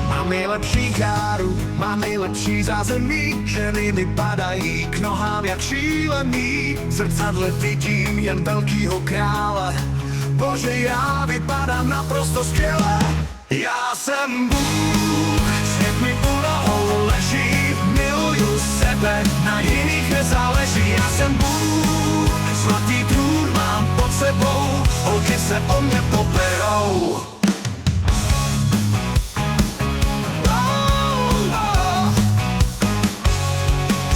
Mám nejlepší káru, mám nejlepší zázemí, ženy mi padají k nohám jak šílený. V zrcadle vidím jen velkýho krále, bože, já vypadám naprosto skvěle. Já jsem Bůh, svět mi u nohou leží, miluju sebe, na jiných nezáleží. Já jsem Bůh, zlatý trůn mám pod sebou, holky se o mě poperou.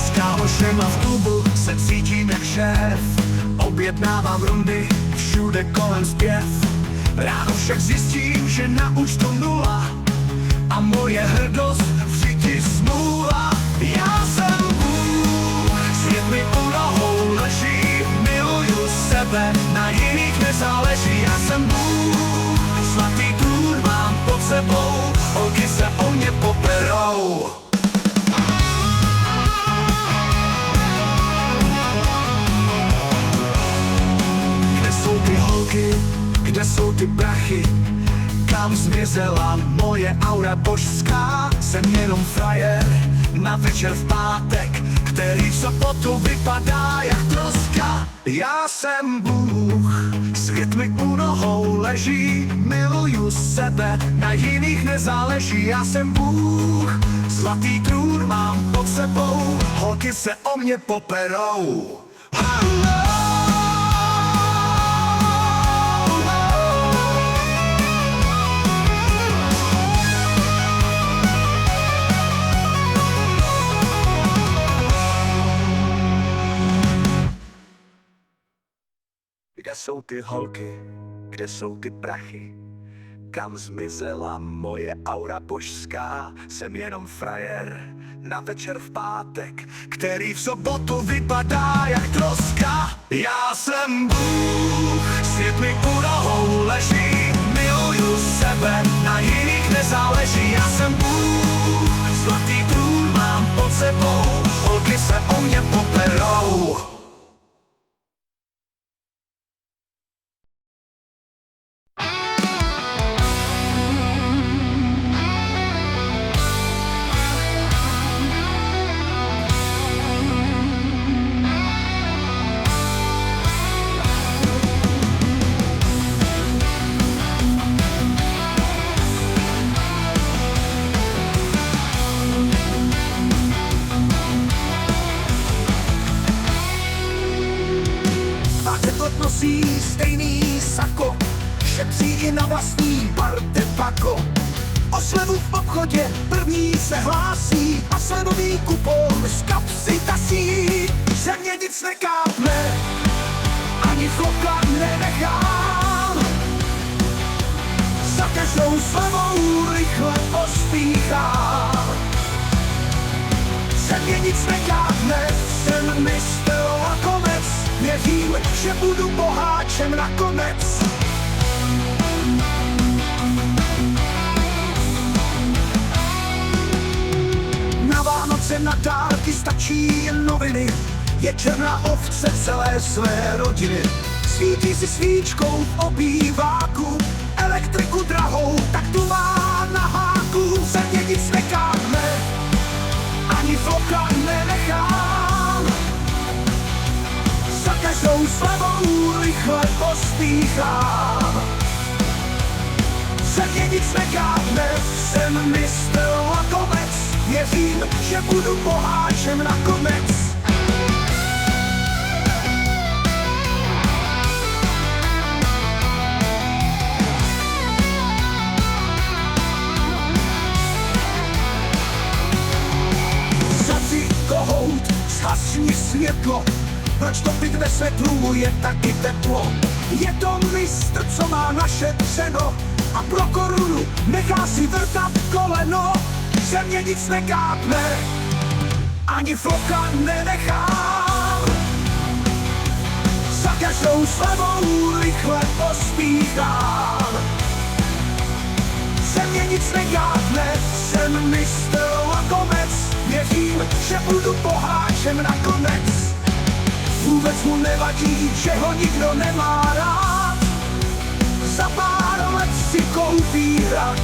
S kámošema v klubu se cítím jak šéf, objednávám rundy, všude kolem zpěv. Ráno však zjistím, že na účtu nula a moje hrdost v říti smůla. Já jsem Bůh, svět mi u nohou leží, miluju sebe, na jiných nezáleží. Já jsem Bůh, zlatý trůn mám pod sebou, holky se o mě poperou. Kde jsou ty holky? Kde jsou ty prachy? Kam zmizela moje aura božská? Jsem jenom frajer na večer v pátek, který v sobotu vypadá jak troska. Já jsem Bůh, svět mi u nohou leží, miluju sebe, na jiných nezáleží. Já jsem Bůh, zlatý trůn mám pod sebou, holky se o mě poperou. Kde jsou ty holky, kde jsou ty prachy? Kam zmizela moje aura božská? Jsem jenom frajer na večer v pátek, který v sobotu vypadá jak troska. Já jsem Bůh, svět mi u nohou leží, miluju sebe, na jiných nezáleží. Já jsem Bůh, zlatý trůn mám pod sebou, holky se o mě poperou. Nosí stejný sako, šetří i na vlastní parte pako. O slevu v obchodě první se hlásí a slevový kupon z kapsy tasí. Ze mě nic nekápne, ani floka nenechám, za každou slevou rychle pospíchám. Ze mě nic nekápne, jsem mistr a konec, věřím, že budu boháčem nakonec. Na Vánoce na dárky stačí jen noviny, je černá ovce celé své rodiny. Svítí si svíčkou v obýváku, elektriku drahou, tak tu má na háku. Ze mě nic nekápne, ani floka nenechám, za každou slevou rychle pospíchám. Ze mě nic nekápne, jsem mistr a konec, věřím, že budu boháčem nakonec. Zadři kohout, zhasni světlo, proč topit ve světlu je taky teplo. Je to mistr, co má našetřeno a pro korunu nechá si vrtat koleno. Ze mě nic nekápne, ani floka nenechám, za každou slevou rychle pospíchám. Ze mě nic nekápne, jsem mistr a konec, že budu boháčem nakonec. Vůbec mu nevadí, že ho nikdo nemá rád. Za pár let si koupí hrad.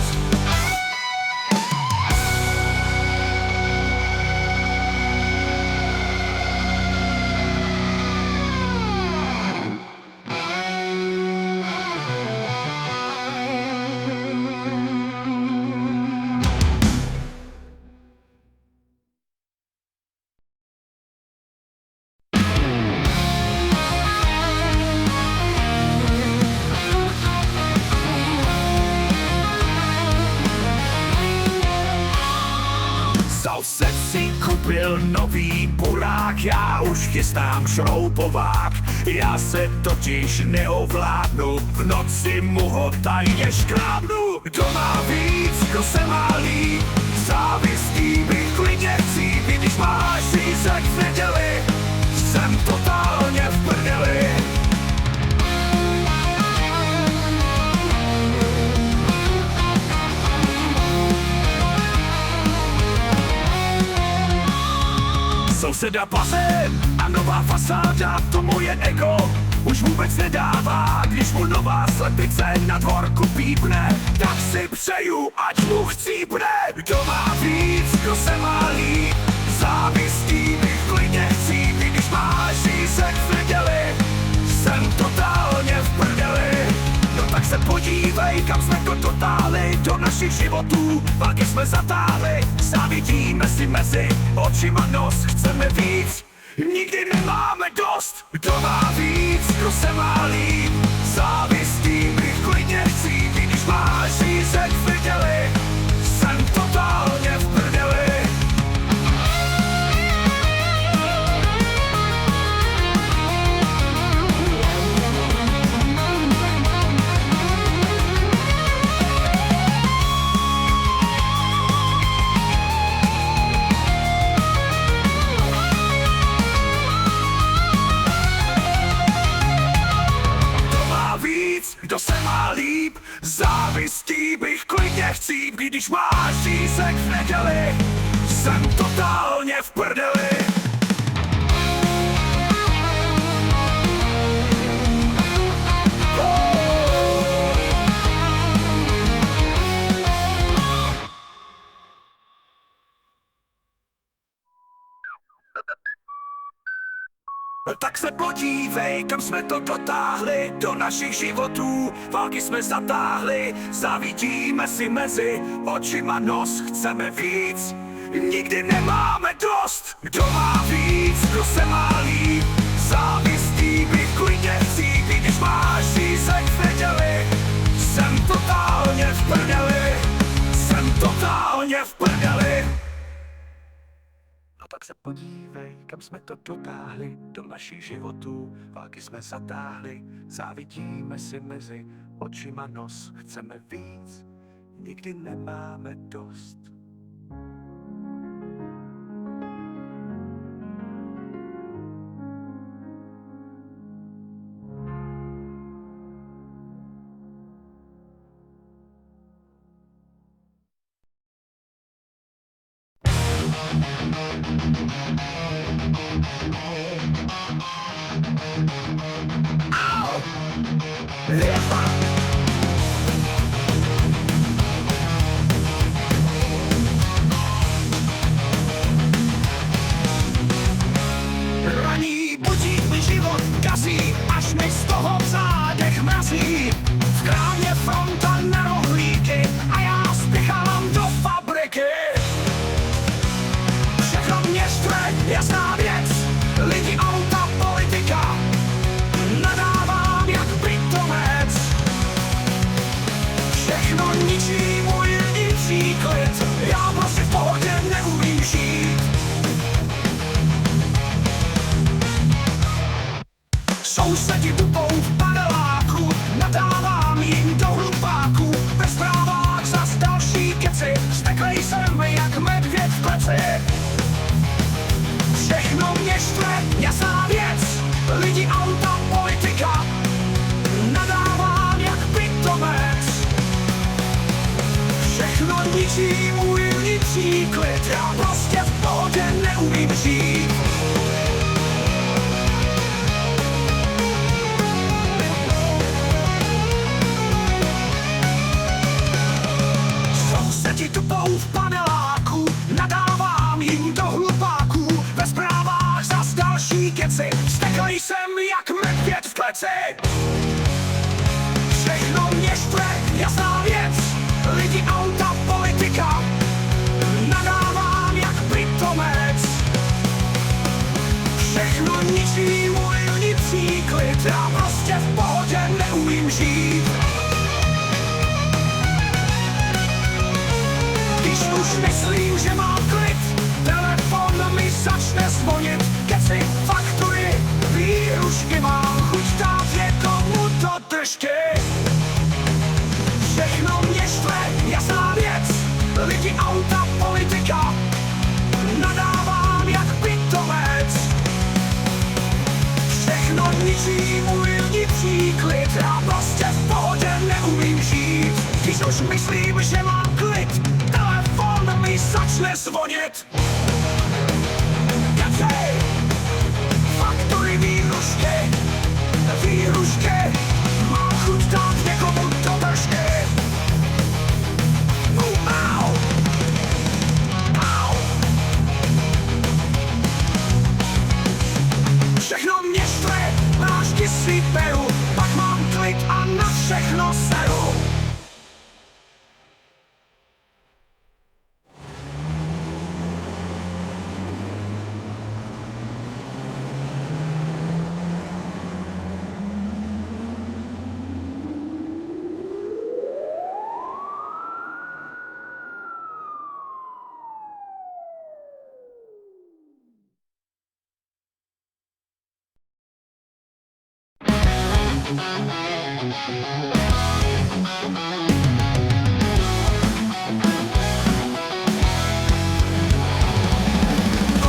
Soused si koupil nový burák, já už chystám šroubovák. Já se totiž neovládnu, v noci mu ho tajně škrábnu. Kdo má víc, kdo se má líp, závistí bych klidně chcíp. I když máš řízek v neděli, jsem totálně v prdeli. Souseda bazén a nová fasáda, to moje ego už vůbec nedává. Když mu nová slepice na dvorku pípne, tak si přeju, ať mu chcípne. Kdo má víc, kdo se má líp, závistí bych klidně chcíp. I když máš řízek v neděli, jsem totálně v prdeli. No tak se podívej, kam jsme to dotáhli, do našich životů války jsme zatáhli. Závidíme si mezi očima nos, chceme víc, nikdy nemáme dost. Kdo má víc, kdo se má líp, závistí bych klidně chcíp. I když máš řízek v neděli, jsem totálně v prdeli. Kdo se má líp, závistí bych klidně chcíp. Když máš řízek v neděli, jsem totálně v prdeli. Tak se podívej, kam jsme to dotáhli, do našich životů války jsme zatáhli. Závidíme si mezi očima nos, chceme víc, nikdy nemáme dost. Kdo má víc, kdo se má líp, závistí bych klidně chcíp. I když máš řízek v neděli, jsem totálně v prdeli, jsem totálně v prdeli. No tak se podívej, kam jsme to dotáhli, do našich životů války jsme zatáhli. Závidíme si mezi očima nos, chceme víc, nikdy nemáme dost. Raní budík mi život kazí, až mi z toho v zádech mrazí. V krámě fronta na rohlíky a já spěchám do fabriky. Všechno mě štve, jasná věc, lidi, auta, politika. Nadávám jak pitomec, všechno ničí můj vnitřní klid. Já prostě v pohodě neumím žít. Sousedi dupou v paneláku, nadávám jim do hlupáku. Ve zprávách zas další keci, steklej jsem jak medvěd v kleci. Všechno keci. Všechno mě štve, jasná věc, lidi, auta, politika. Nadávám jak pitomec. Všechno ničí můj vnitřní klid, já prostě v pohodě neumím žít. Když už myslím, že mám klid, telefon mi začne zvonit. Keci, faktury, výhrušky, mám chuť dát někomu do držky. Všechno mě štve, jasná věc, lidi, auta, politika. Nadávám jak pitomec. Všechno ničí můj vnitřní klid, já prostě v pohodě neumím žít. Když už myslím, že mám klid, telefon mi začne zvonit. Keci, faktury, výhrušky, mám chuť dát někomu do držky. Au, au. Všechno mě štve, nášky si beru, pak mám klid a na všechno seru.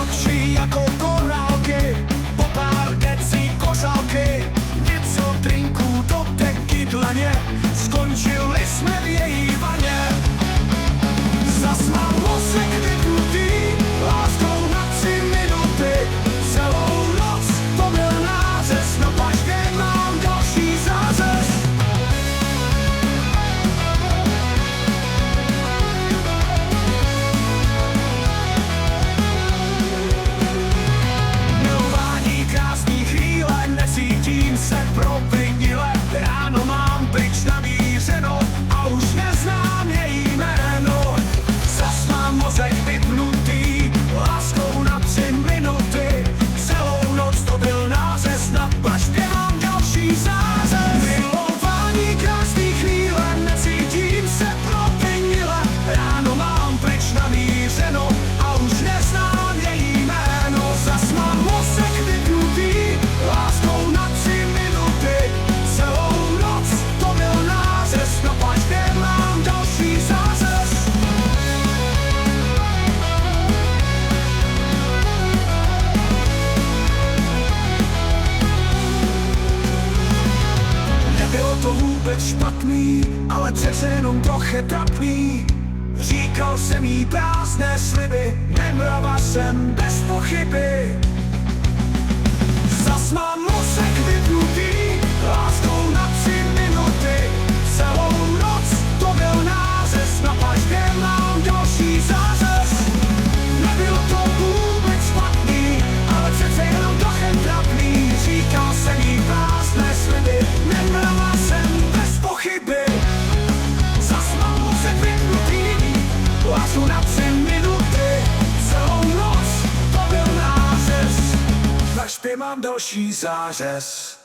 Oči jako korálky, po pár decí kořálky, něco drinků do teky dlaně, skončili jsme v její vaně. Zas mám mozek vypnutý, láskou na 3 minuty, celou noc to byl nářez, no paždě mám další zářez. Milování krásný chvíle, necítím se provinile, ráno mám pryč namířeno a už neznám její jméno. Zas mám mozek vypnutý, láskou na 3 minuty, celou noc to byl nářez, na paždě mám další zářez. Milování krásný chvíle, necítím se provinile, ráno mám pryč namířeno a už neznám její jméno. Zas mám mozek vypnutý, láskou na 3 minuty, celou noc to byl nářez, na paždě mám další zářez. Nebylo to vůbec špatný, ale přece jenom trochu trapný. Říkal jsem jí prázdné sliby, nemrava jsem bez pochyby. Zas mám mozek vypnutý, láskou na 3 minuty, celou noc to byl nářez, na paždě mám další zářez. Nebylo to vůbec špatný, ale přece jenom trochu trapný. Říkal jsem jí prázdné sliby, nemrava jsem bez pochyby. Zas mám mozek vypnutý, láskou na 3 minuty, celou noc to byl nářez, na paždě mám další zářez.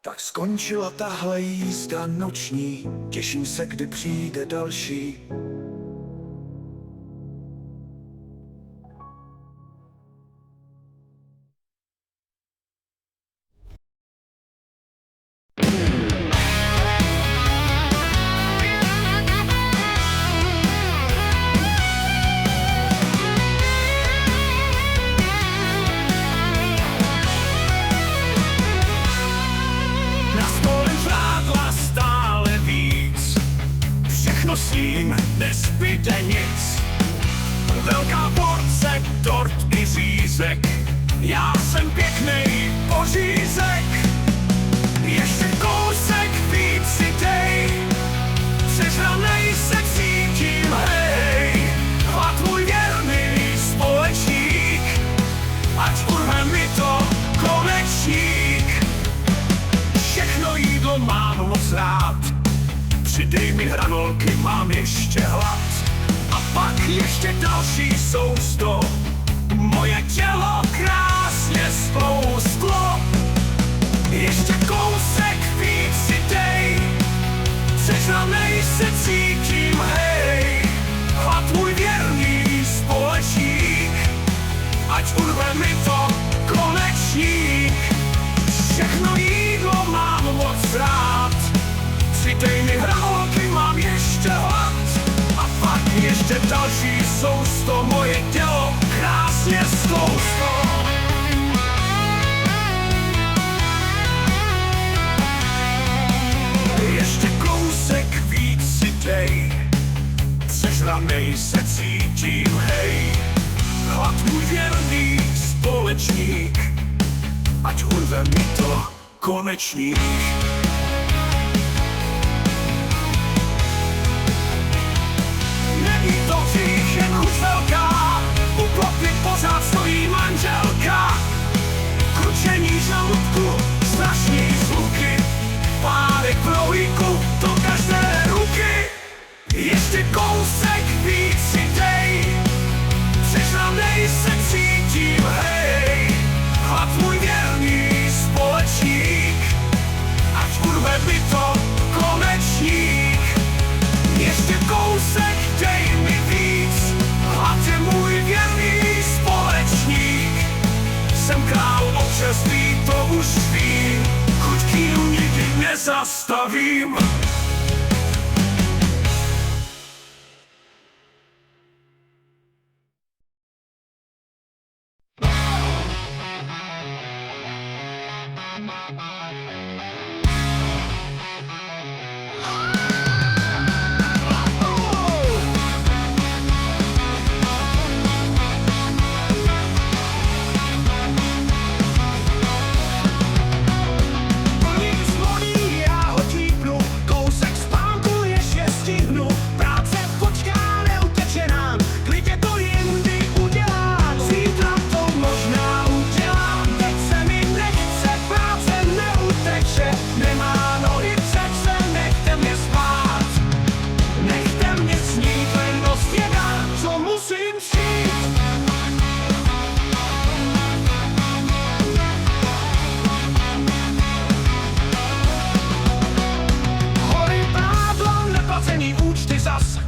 Tak skončila tahle jízda noční, těším se, kdy přijde další. Nosím dnes mám ještě hlad. A pak ještě další sousto, moje tělo krásně sploustlo. Ještě kousek víc si dej, přežranej se cítím, hej. Chlap můj věrný společník, ať urve mi to konečník. Všechno jídlo mám moc rád, přidej mi hranolky, mám ještě hlad. A pak ještě další sousto, moje tělo krásně stloustlo. Ještě kousek víc si dej, přežranej se cítím, hej. Chlap můj věrný společník, ať urve mi to konečník. Není to hřích, jen chuť velká, u plotny pořád stojí manželka. Kručení žaludku, strašný zvuky, párek prohlíku do každé ruky. Ještě kousek víc si dej, přežranej se cítím, hej. Chlap můj věrný společník, ať urve mi to konečník. Ještě kousek, dej mi víc, chlap je můj věrný společník. Jsem král občerství, to už vím, chuť kínu nikdy nezastavím.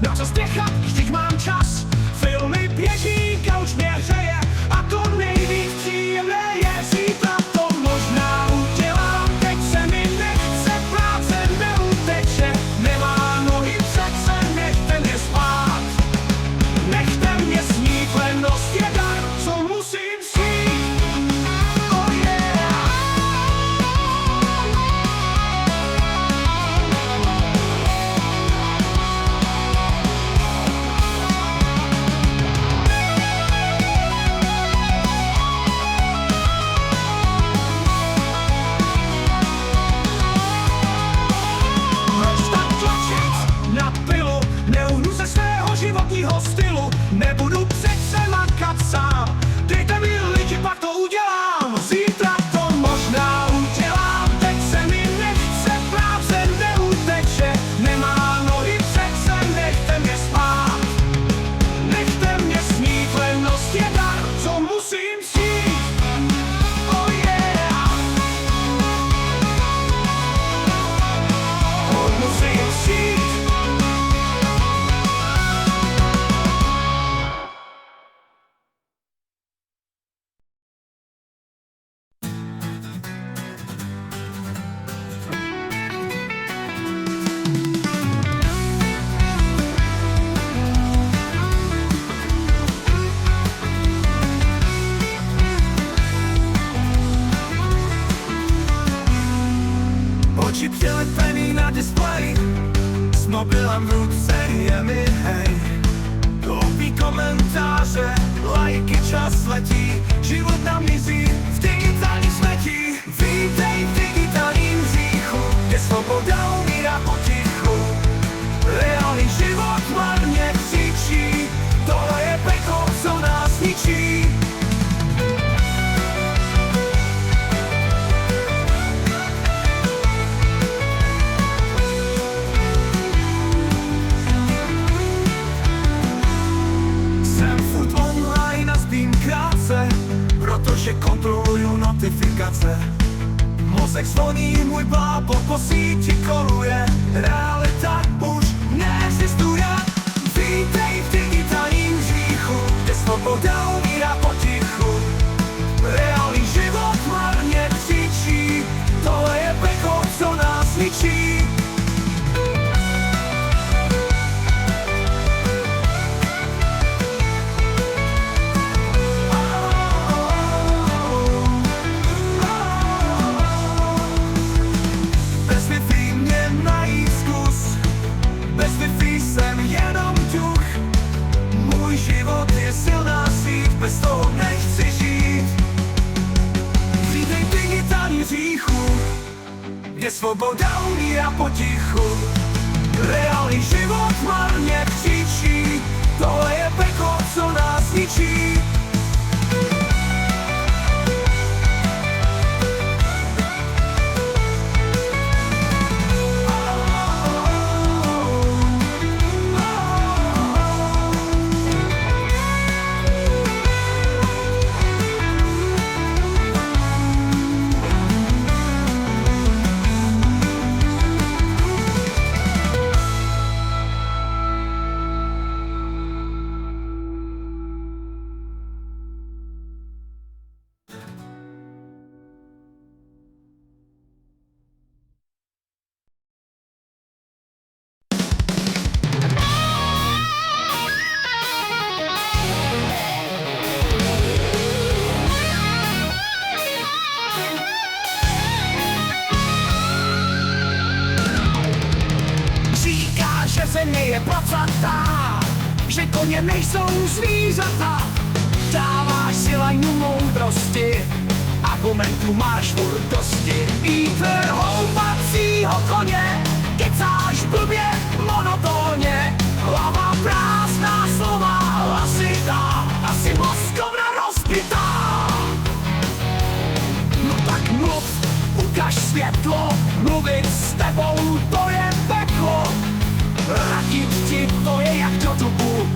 Na co spěchat, vždyť mám čas. Filmy běží, kauč mě hřeje, a to nejvíc příjemné je. Zítra to možná udělám, teď se mi nechce, práce neuteče. Nemá nohy, přece nechte mě spát. Nechte mě snít, lenost je dar, co musím snít. Oh yeah. Životního stylu, nebudu přece makat sám. Dejte mi lidi, pak to udělám. Zítra to možná udělám, teď se mi nechce, práce neuteče. Nemá nohy, přece nechte mě spát. Nechte mě snít, lenost je dar, co musím snít. Oh yeah. Oh, musím snít. Oči přilepený na displeji, s mobilem v ruce je mi hej. Hloupý komentáře, lajky, čas letí, život nám mizí v digitální smetí. Vítej v digitálním říchu, kde svoboda umírá potichu. Reálný život marně křičí, tohle je peklo, co nás ničí. hlasech zvoní můj bábo, po síti koluje. Realita už neexistuje. Vítej v digitálním hříchu, kde svoboda umírá potichu. Reálný život marně křičí, tohle je peklo, co nás ničí. Bez Wi-Fi mě najít zkus, bez Wi-Fi jsem jenom duch. Můj život je silná síť, bez toho nechci žít. Vítej v digitální hříchu, kde svoboda umírá potichu. Reálný život marně křičí, tohle je peklo, co nás ničí. Země je placatá, že koně nejsou zvířata. Dáváš si lajnu moudrosti, argumentů máš furt dosti. Ítr houpacího koně, kecáš blbě, monotónně. Hlava prázdná, slova hlasitá, asi mozkovna rozbitá. No tak mluv, ukaž světlo, mluvit s tebou to je peklo. Radit ti to je jak do dubu,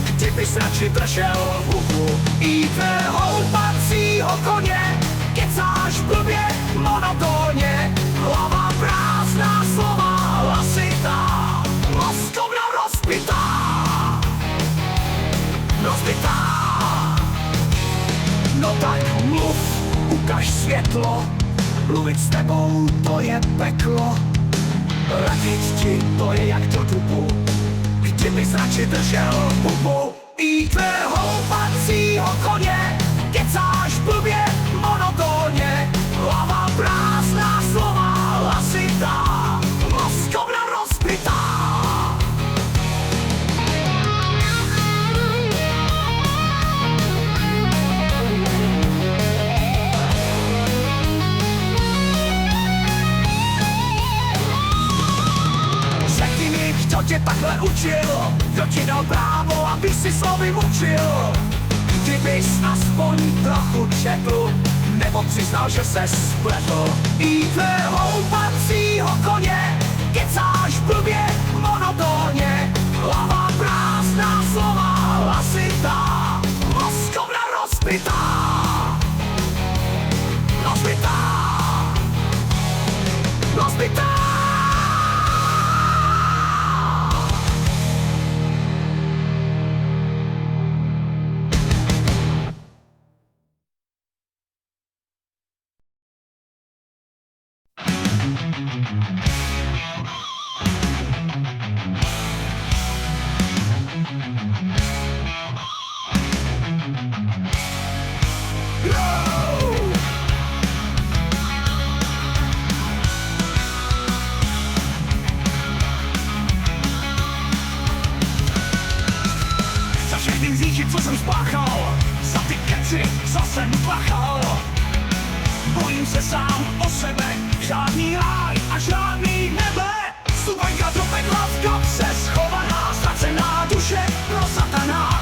kdybys radši držel hubu. Ítr houpacího koně, kecáš blbě, monotónně. Hlava prázdná, slova hlasitá, mozkovna rozbitá. Rozbitá. No tak mluv, ukaž světlo, mluvit s tebou to je peklo. Radit ti to je jak do dubu, kdybys radši držel hubu. Ítr houpacího koně, kecáš blbě, monotónně. Hlava prázdná, slova hlasitá, mozkovna rozbitá. Kdo tě takhle učil, kdo ti dal právo, aby si slovy mučil? Kdybys aspoň trochu četl, nebo přiznal, že se spletl. Ítr houpacího koně, kecáš blbě, monotónně. Hlava prázdná, slova hlasitá, mozkovna rozbitá. Rozbitá. Rozbitá. Za všechny říči, co jsem spáchal, za ty keci, co jsem pachal. Bojím se sám o sebe, žádný ráj a žádný nebe. Stupenka do pekla v kapse schovaná, ztracená duše pro satana.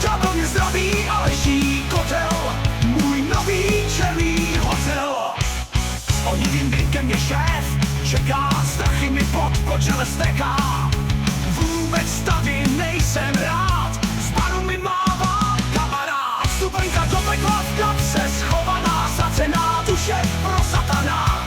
Ďábel mě zdraví a leží kotel, můj nový černý hotel. S onivým věkem mě šéf čeká, strachy mi pod čele steká. Vůbec tady nejsem rád, z panu mi mává kamarád. Stupenka do pekla v kapse schovaná, ztracená duše pro satana.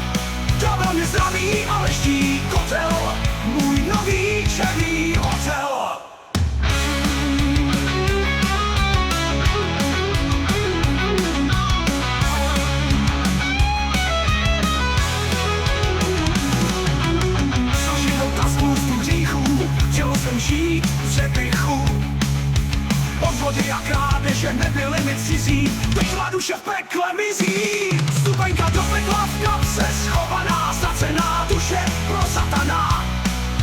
mi cizí, pekla duše v pekle mizí. Vstupenka do pekla v kapse schovaná, ztracená duše pro satana.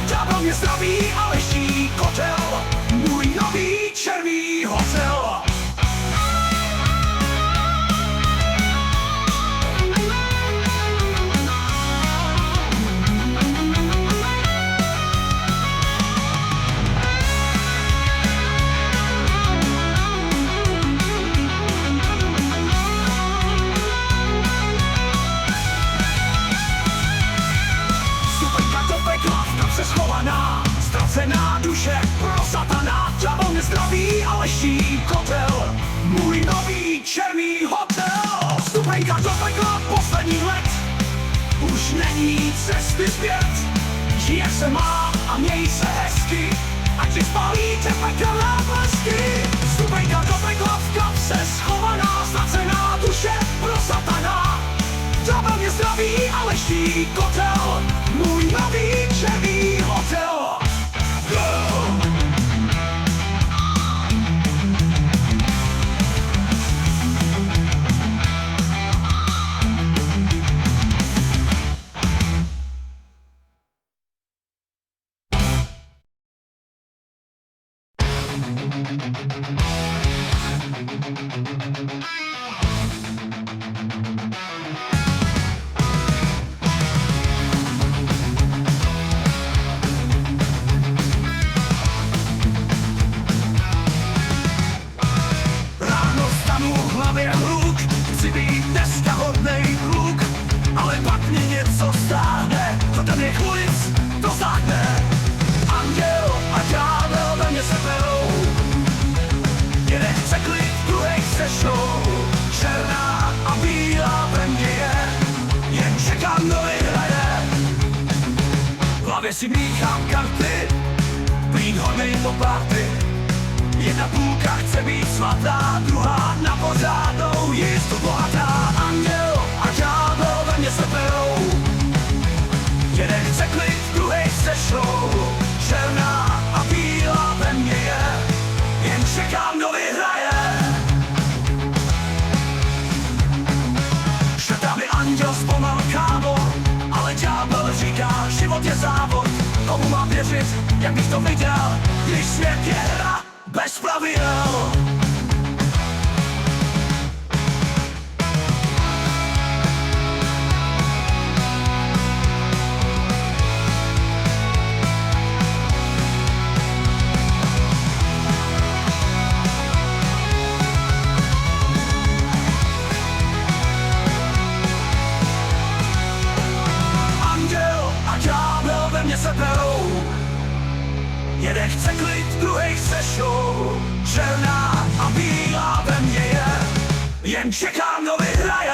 Ďábel mě zdraví a leží kotel, můj nový černý hotel. Schovaná, ztracená duše pro satana. Ďábel mě zdraví a leží kotel, můj nový černý hotel. Vstupenka do pekla poslední let, už není cesty zpět. Žije se má a měj se hezky, ať si spálíte pekelné blesky. Vstupenka do pekla v kapse schovaná, ztracená duše pro satana. Ďábel mě zdraví a leží kotel, můj nový černý hotel. Chci být dneska hodnej kluk, ale pak mě něco stáhne, to tady ulic to záhne. Anděl a ďábel ve mě se berou, jeden chce klid, druhej se šnou. Černá a bílá ve mně je, jen čekám, kdo vyhraje. V hlavě si míchám karty, být hodnej po party. Jedna půlka chce být svatá, druhá na pořádnou jistu bohatá. Anděl a ďábel ve mně se berou, jeden chce klid, druhej se šnou. Černá a bílá ve mně je, jen čekám, kdo vyhraje. Šetá mi anděl zpomal kámo, ale ďábel říká, život je závod. Komu mám věřit, jak bych to viděl, když svět je hra bez pravidel. Anděl a ďábel ve mně se berou, jeden chce klid, druhej se šou. Černá a bílá ve mně je, jen čekám, kdo vyhraje.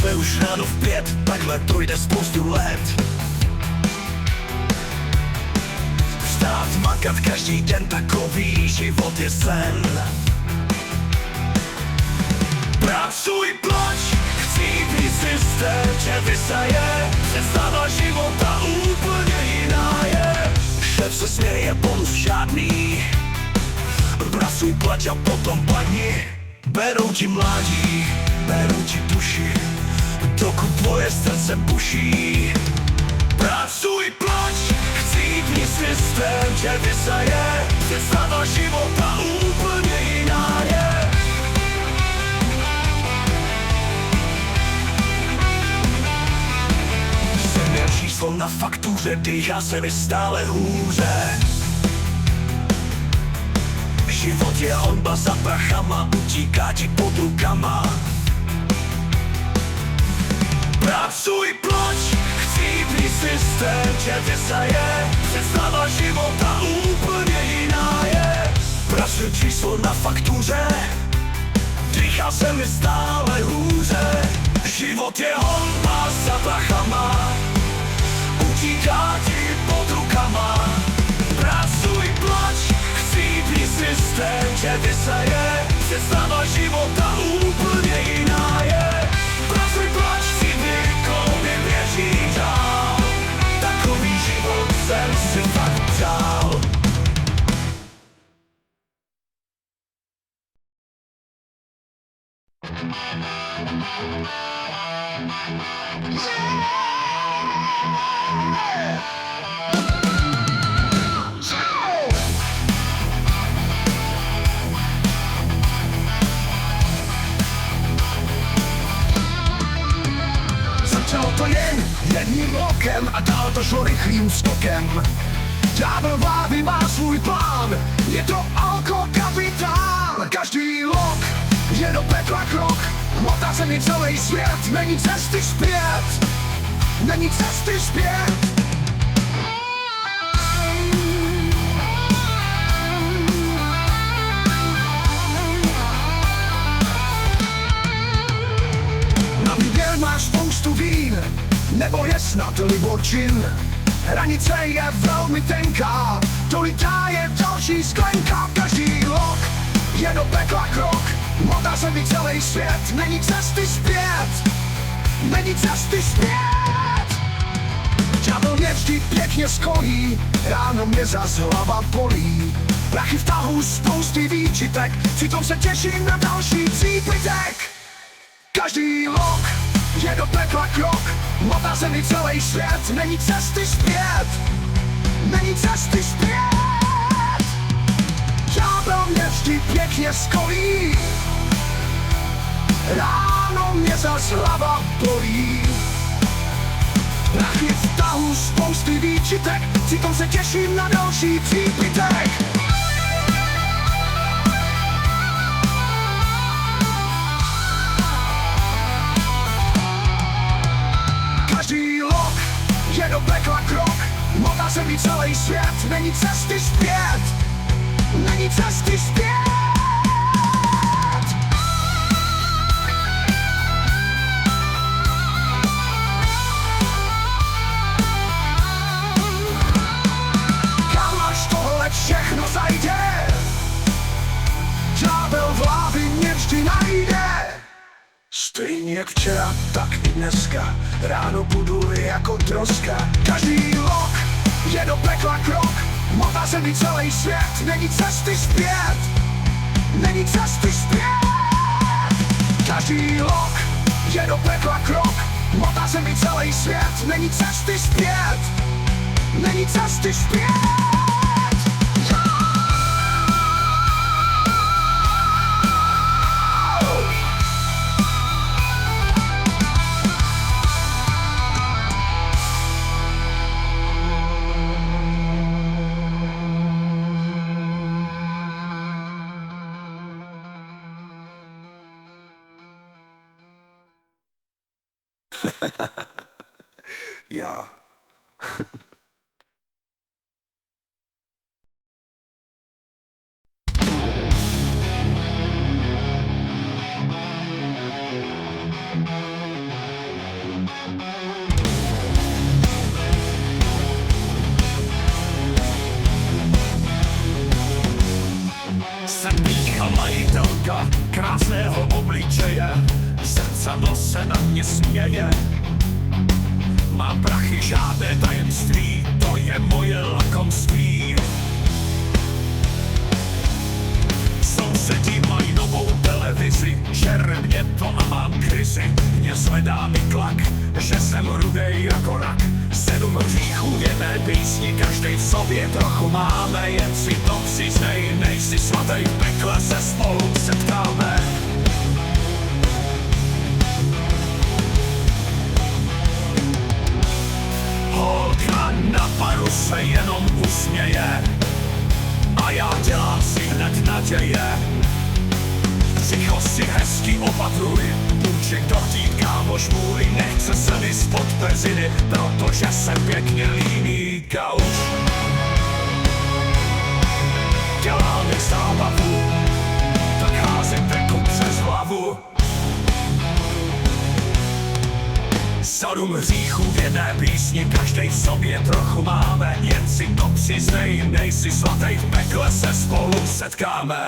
Chce už ráno v 5, takhle to jde spoustu let. Vstát, makat každý den, takový život je sen. Pracuj, plač, chcípni systém, že vysaje. Představa života úplně jiná je. Šéf se směje, bonus žádný. Pracuj, plač a potom padni. Berou ti mládí, berou ti duši, dokud tvoje srdce buší. Pracuj, plač, chcípni systém, že vysaje. Představa života úplně jiná je. Jsem jen číslo na faktuře, dýchá se mi stále hůře. Život je honba za prachama, utíká ti pod rukama. Pracuj, plač, chcípni Chybný systém tě vysaje, představa života úplně jiná je. Pracuji číslo na faktuře, dýchá se mi stále hůře. Život je honba za prachama, utíká ti pod rukama. Pracuj, plač, chybný systém tě vysaje, představa života úplně jiná je. Pracuj, plač, si nikomu nevěří dál, takový život jsem si fakt vzal. Začalo to jen jedním rokem a dál to šlo rychlým skokem. Ďábel vlády má svůj plán, je to alkokapitán. Každý rok je do pekla krok, motá se mi celý svět, není cesty zpět, není cesty zpět. Na výběr máš spoustu vín, nebo je snad libočin. Hranice je velmi tenká, dolitá je další sklenka. Každý rok je do pekla krok, motá se mi celý svět, není cesty zpět, není cesty zpět. Ďábel mě vždy pěkně skolí, ráno mě zas hlava bolí. Prachy v tahu, spousty výčitek, přitom se těším na další přípitek. Každý rok je do pekla krok, motá se mi celý svět, není cesty zpět, není cesty zpět. Ďábel mě vždy pěkně skolí, ráno mě zas hlava bolí. Prachy v tahu, spousty výčitek, přitom se těším na další přípitek. Každý rok je do pekla krok, motá se mi celý svět, není cesty zpět, není cesty zpět. Kam až tohle všechno zajde, ďábel v hlavě mě vždy najde. Stejně jak včera, tak i dneska, ráno budu jako troska. Každý rok je do pekla krok, motá se mi celý svět, není cesty zpět, není cesty zpět. Každý rok je do pekla krok, motá se mi celý svět, není cesty zpět, není cesty zpět. Já. Jsem pícha majitelka krásného obličeje, zrcadlo se na mě směje. Mám prachy, žádné tajemství, to je moje lakomství. Sousedi mají novou televizi, žere mě to a mám krizi. Mě zvedá mi tlak, že jsem rudej jako rak. 7 hříchů v jedné písni, každej v sobě trochu máme. Jen si to přiznej, nejsi svatý, v pekle se spolu setkáme. Holka na paru se jenom usměje a já dělám si hned naděje. Psycho si hezky opatruj, Půjček dortík, kámoš můj, nechce se mi spod peřiny, protože jsem pěkně líný gauč. Dělá mi zábavu, tak házím deku přes hlavu. 7 hříchů v jedné písni, každej v sobě trochu máme. Jen si to přiznej, nejsi svatej, v pekle se spolu setkáme.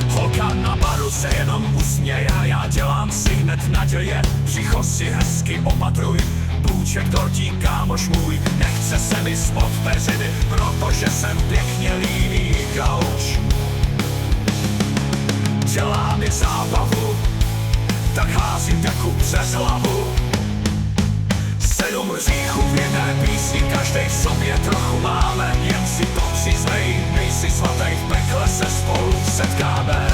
Holka na baru se jenom usměje a já dělám si hned naděje. Břicho si hezky opatruj, půjček dortík, kámoš můj, nechce se mi spod peřiny, protože jsem pěkně líný gauč. Dělá mi zábavu, tak házím deku přes hlavu. 7 hříchů v jedné písni, každej v sobě trochu máme. Jen si to přiznej, nejsi svatej, v pekle se spolu setkáme.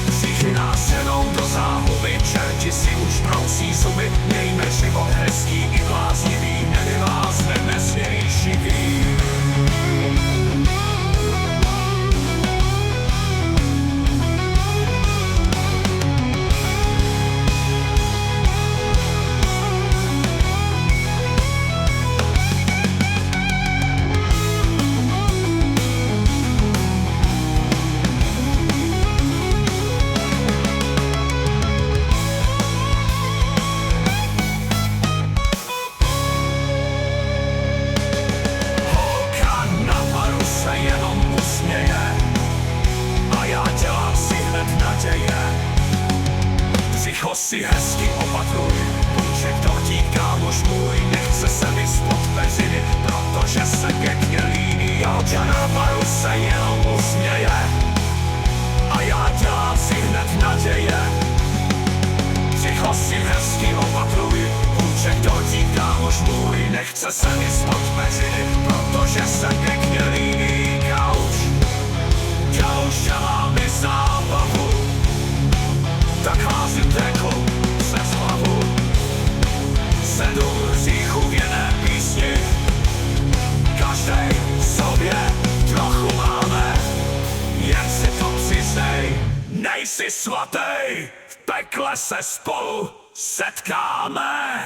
Hříchy nás ženou do záhuby, čerti si už brousí zuby. Mějme život hezký i bláznivý, nevyvázneme nesměšivý. Břicho si hezky opatruj, půjček dortík, kámoš můj, nechce se mi spod peřiny, protože jsem pěkně líný gauč. A na baru se jenom usměje a já dělám si hned naděje. Břicho si hezky opatruj, půjček dortík, kámoš můj, nechce se mi spod peřiny, protože jsem pěkně líný gauč. Gauč dělá mi zábavu, tak házím dekou přes hlavu. 7 hříchů v jedné písni, každej v sobě trochu máme. Jen si to přiznej, nejsi svatej, v pekle se spolu setkáme.